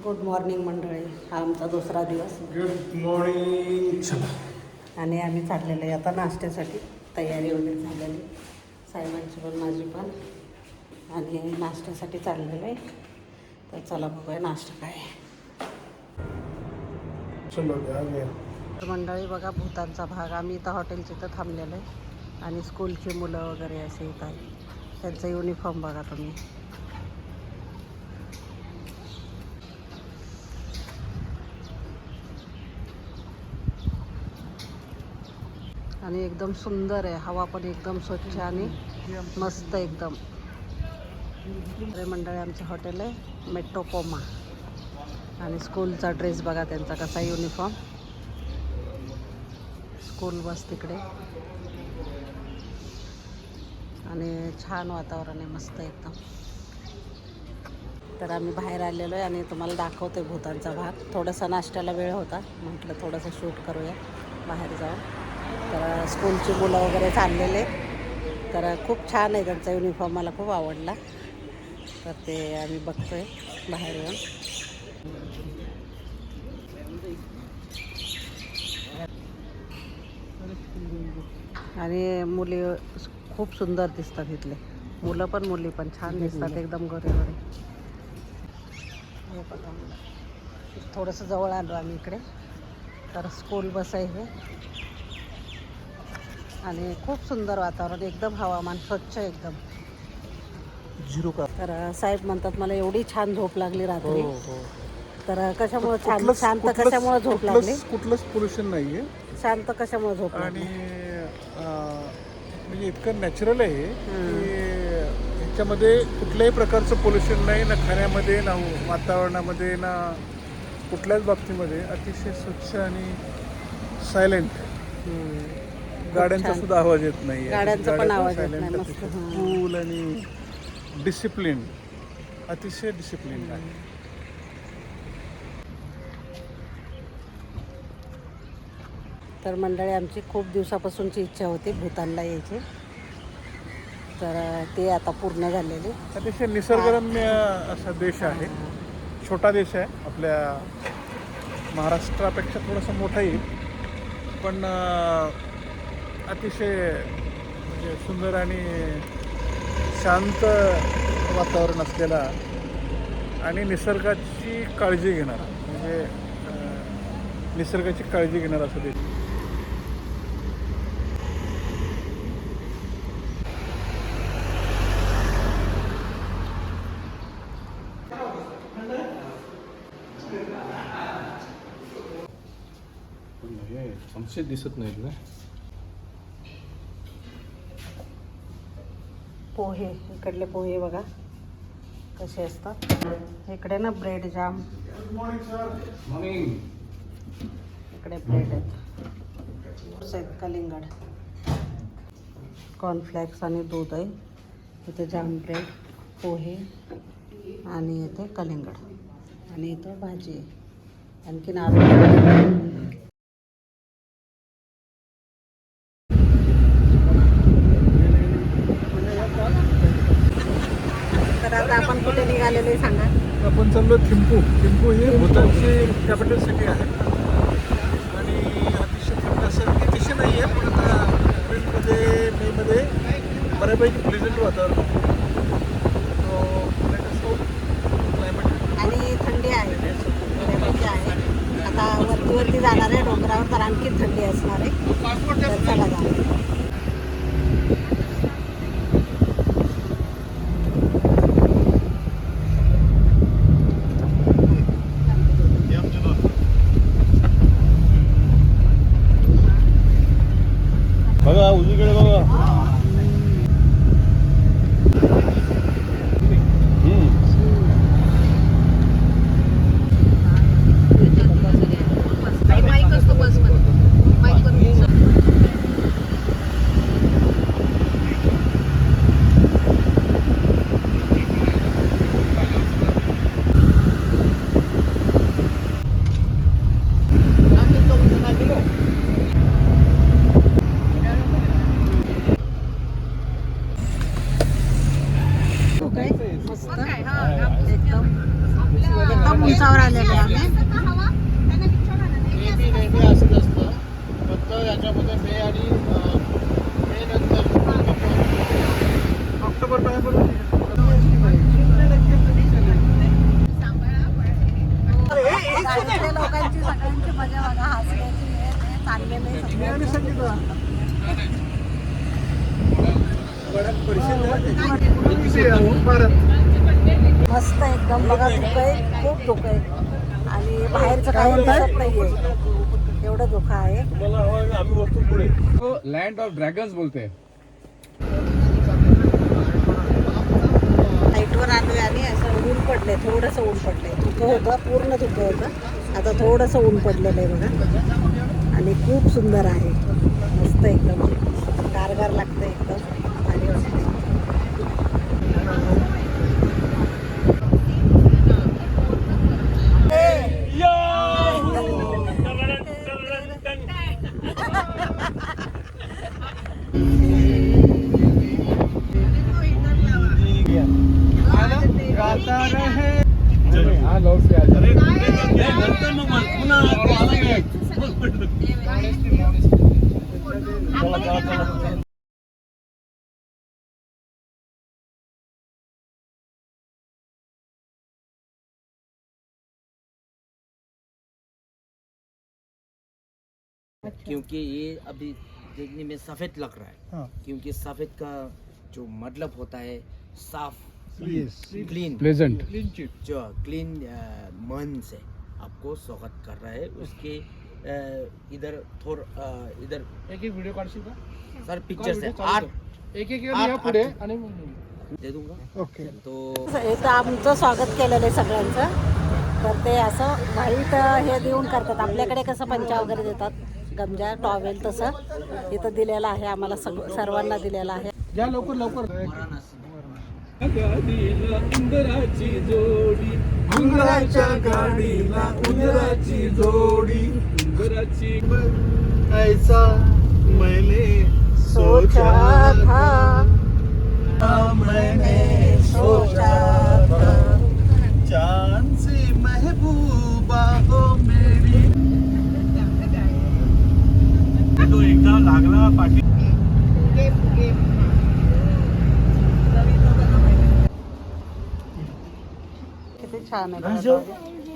Good morning मंडळी. हा आमचा दुसरा दिवस. Good morning. चला. आणि आम्ही चाललेलो आहे आता नाश्त्यासाठी. तयारी वगैरे झालेली, साहेबांची पण माझी पण. आणि नाश्त्यासाठी चाललेलो आहे. तर चला बघूया नाश्ता काय आहे. चलो तर मंडळी बघा, भूतांचा भाग. आम्ही इथं हॉटेलच्या इथं थांबलेलो आहे. आणि स्कूलची मुलं वगैरे असे इथं आहेत. त्यांचं युनिफॉर्म बघा तुम्ही. आणि एकदम सुंदर आहे. हवा पण एकदम स्वच्छ आणि मस्त एकदम. अरे मंडळी, आमचं हॉटेल आहे मेट्रोपोमा. आणि स्कूलचा ड्रेस बघा त्यांचा कसा युनिफॉर्म. स्कूल बस तिकडे. आणि छान वातावरण आहे, मस्त एकदम. तर आम्ही बाहेर आलेलो आहे आणि तुम्हाला दाखवते भूतांचा भाग. थोडासा नाश्त्याला वेळ होता, म्हटलं थोडंसं शूट करूया बाहेर जाऊन. तर स्कूलची मुलं वगैरे चाललेले. तर खूप छान आहे त्यांचा युनिफॉर्म, मला खूप आवडला. तर ते आम्ही बघतो आहे बाहेर येऊन. आणि मुली खूप सुंदर दिसतात इथले. मुलं पण मुली पण छान दिसतात, एकदम गोरे गोरे. हे बघा, थोडंसं जवळ आलो आम्ही इकडे. तर स्कूल बस आहे हे. आणि खूप सुंदर वातावरण, एकदम हवामान स्वच्छ एकदम. झिरो का. तर साहेब म्हणतात मला एवढी छान झोप लागली रात्री. तर कशामुळे शांत कशामुळे झोप लागली? कुठलंच पोल्युशन नाही आहे. शांत कशामुळे झोप आणि लागली? म्हणजे इतकं नॅचरल आहे की ह्याच्यामध्ये कुठल्याही प्रकारचं पोल्युशन नाही, ना खाण्यामध्ये, ना वातावरणामध्ये, ना कुठल्याच बाबतीमध्ये. अतिशय स्वच्छ आणि सायलेंट. गाड्यांचा सुद्धा आवाज येत नाही. गाड्यांचा पण आवाज येत नाही. मस्त कूल आणि डिसिप्लिन, अतिशय डिसिप्लिन आहे. तर मंडळी, आमची खूप दिवसापासूनची इच्छा होती भूतानला यायची. तर ते आता पूर्ण झालेली. अतिशय निसर्गरम्य असा देश आहे. छोटा देश आहे, आपल्या महाराष्ट्रापेक्षा थोडासा मोठा येईल, पण अतिशय म्हणजे सुंदर आणि शांत वातावरण असलेला आणि निसर्गाची काळजी घेणारा, म्हणजे निसर्गाची काळजी घेणारा असं देश. चमचे दिसत नाहीत ना. पोहे, इकडले पोहे बघा कसे असतात. इकडे ना ब्रेड जाम. मॉर्निंग. इकडे ब्रेड आहेत, कलिंगड, कॉर्नफ्लेक्स आणि दूध आहे. इथे जाम ब्रेड, पोहे आणि इथे कलिंगड. आणि इथं भाजी आहे. आणखीन आलू. तर आता आपण कुठे निघालेलो आहे सांगा? आपण चाललो थिम्पू. थिम्पू ही भूतानची कॅपिटल सिटी आहे. आणि अतिशय थंड अतिशय नाही आहे, पण आता एप्रिलमध्ये, मेमध्ये बऱ्यापैकी प्लेझंट वातावरण. क्लायमेट आणि थंडी आहे, बऱ्यापैकी आहे. आता वरती जाणार आहे डोंगरावर, तर आणखी थंडी असणार आहे. तर चला जाणार. बघा उजवीकडे बघा. बेटावर आलेलो आम्ही. नेहमी असंच असतं, फक्त याच्यामध्ये मे आणि मे नंतर ऑक्टोबर नोव्हेंबर लोकांची सगळ्यांची मजा बघा, हसण्याची हे ते चाललेलं आहे सगळं. मस्त एकदम बघा, धुकं आहे, खूप धुकं आहे आणि बाहेरचं काही दिसत नाहीये, एवढं धुकं आहे. तुम्हाला हवं आम्ही वरतून पुढे लँड ऑफ ड्रॅगन्स बोलते. लाईटवर आलोय आणि असं ऊन पडलंय, थोडंसं ऊन पडलंय. धुकं होतं, पूर्ण धुकं होतं, आता थोडंसं ऊन पडलेलं आहे बघा आणि खूप सुंदर आहे. मस्त एकदम गारगार लागतं एकदम भारी वाटतं. हा लॉस क्योंकि ये अभी देखने में सफ़ेद लग रहा है। हाँ। क्योंकि सफ़ेद का जो मतलब होता है साफ, क्लीन, प्लेजेंट. जो क्लीन मन से आपको स्वागत कर रहा है। उसके इधर थोड़ा इधर एक एक व्हिडिओ काढशील का? सर पिक्चर से चालू आर्ट एक एक आठ- या पुढे आठ- आणि दे दूंगा। ओके. तो इथं आमचं स्वागत केलेलं आहे सगळ्यांचं. तर ते असं व्हाईट हे देऊन करतात. आपल्याकडे कसं पंचा वगैरे देतात, गमजा, टॉवेल, तसं इथं दिलेलं आहे आम्हाला, सर्वांना दिलेलं आहे. या लवकर लवकर. उंदराच्या गाडीला उंदराची जोडी, उंदराची ऐसा मैंने सोचा था, मैंने सोचा था. चांद से महबूबा हो मेरी. तो एकदा लागला पाठी. किती छान आहे बघा.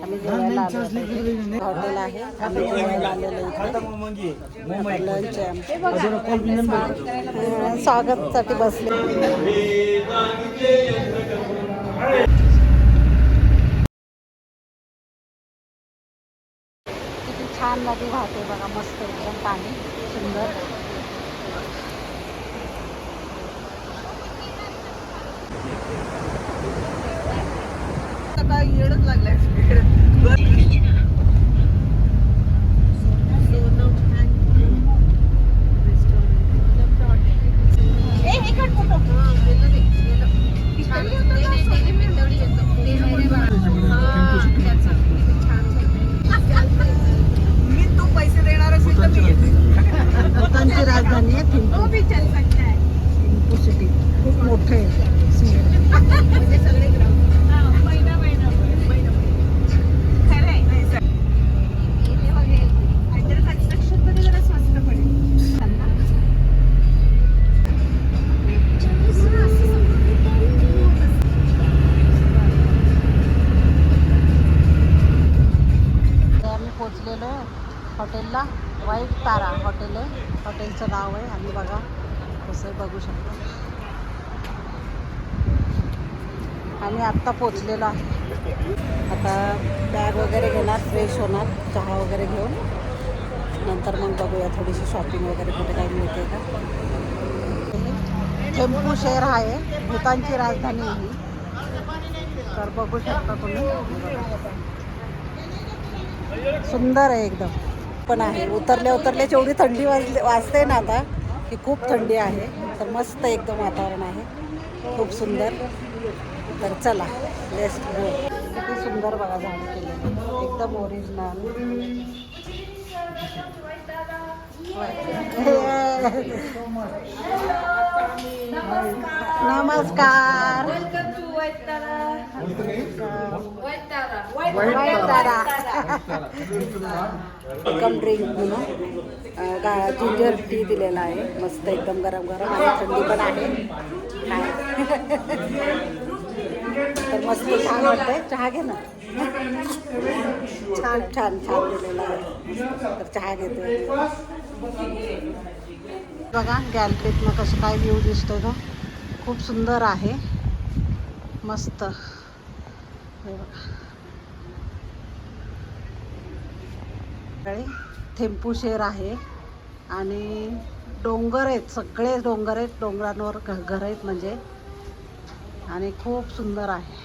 आम्ही जेवायला आलो होतो. हॉटेल आहे, आम्ही जेवायला आलेलो इथे. लंच आहे आमचं. स्वागतसाठी बसले. किती छान नदी वाहते बघा, मस्त एकदम पाणी सुंदर. भूतानची राजधानी आहे थिम्पू. थिम्पू सिटी खूप मोठं आहे. आम्ही पोचलेलो हॉटेलला. व्हाईट तारा हॉटेल आहे, हॉटेलचं नाव आहे. आणि बघा कसं बघू शकतो. आम्ही आत्ता पोचलेलो आहे. आता बॅग वगैरे घेणार, फ्रेश होणार, चहा वगैरे घेऊन नंतर मग बघूया थोडीशी शॉपिंग वगैरे कुठे काही मिळते का. थिम्पू शहर आहे, भूतानची राजधानी आहे. तर बघू शकता तुम्ही, सुंदर आहे एकदम. पण आहे उतरल्या उतरल्याची एवढी थंडी वाजते ना आता की खूप थंडी आहे. तर मस्त एकदम वातावरण आहे, खूप सुंदर. तर चला लेट्स गो. किती सुंदर बघा झाड केलेलं, एकदम ओरिजिनल. नमस्कार. वेलकम ड्रिंक म्हणून जिंजर टी दिलेला आहे. मस्त एकदम गरम गरम आणि थंडी पण आहे. तर मस्त छान वाटतंय. चहा घे ना. छान छान छान दिलेला आहे. तर चहा घेते. बघा गॅलरीतनं कसं काय व्ह्यू दिसतोय ना. खूप सुंदर आहे. मस्त. हे बघा थेंपूशेर आहे आणि डोंगर आहेत. सगळे डोंगर आहेत. डोंगरांवर घर आहेत म्हणजे. आणि खूप सुंदर आहे.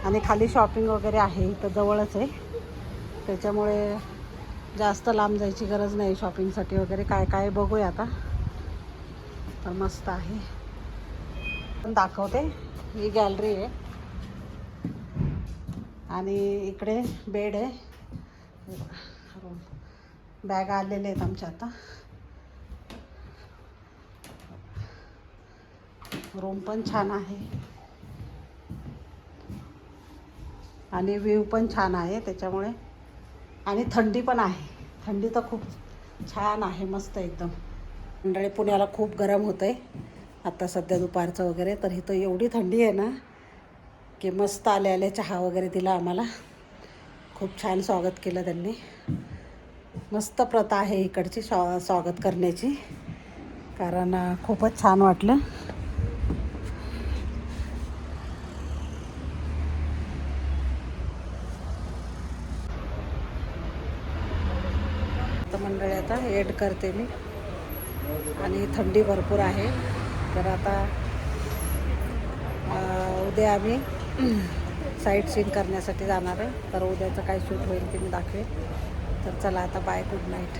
आणि खाली शॉपिंग वगैरे आहे. इथं जवळच आहे. त्याच्यामुळे जास्त लांब जायची गरज नाही शॉपिंगसाठी वगैरे. काय काय बघूया आता. तर मस्त आहे. पण दाखवते. ही गॅलरी आहे आणि इकडे बेड आहे. बॅग आलेले आहेत आमच्या आता. रूम पण छान आहे आणि व्ह्यू पण छान आहे त्याच्यामुळे. आणि थंडी पण आहे. थंडी तर खूप छान आहे. मस्त एकदम. मंडळी पुण्याला खूप गरम होतं आहे आता सध्या दुपारचं वगैरे. तर इथं एवढी थंडी आहे ना की मस्त आले आले चहा वगैरे दिला आम्हाला. खूप छान स्वागत केलं त्यांनी. मस्त प्रथा आहे इकडची स्वागत करण्याची. कारण खूपच छान वाटलं. तर मंडळी आता एड करते मी. आणि थंडी भरपूर आहे. तर आता उद्या आम्ही साईट सीन करण्यासाठी जाणार आहे. तर उद्याचं काय शूट होईल ते मी दाखवेन. तर चला आता बाय. Good night.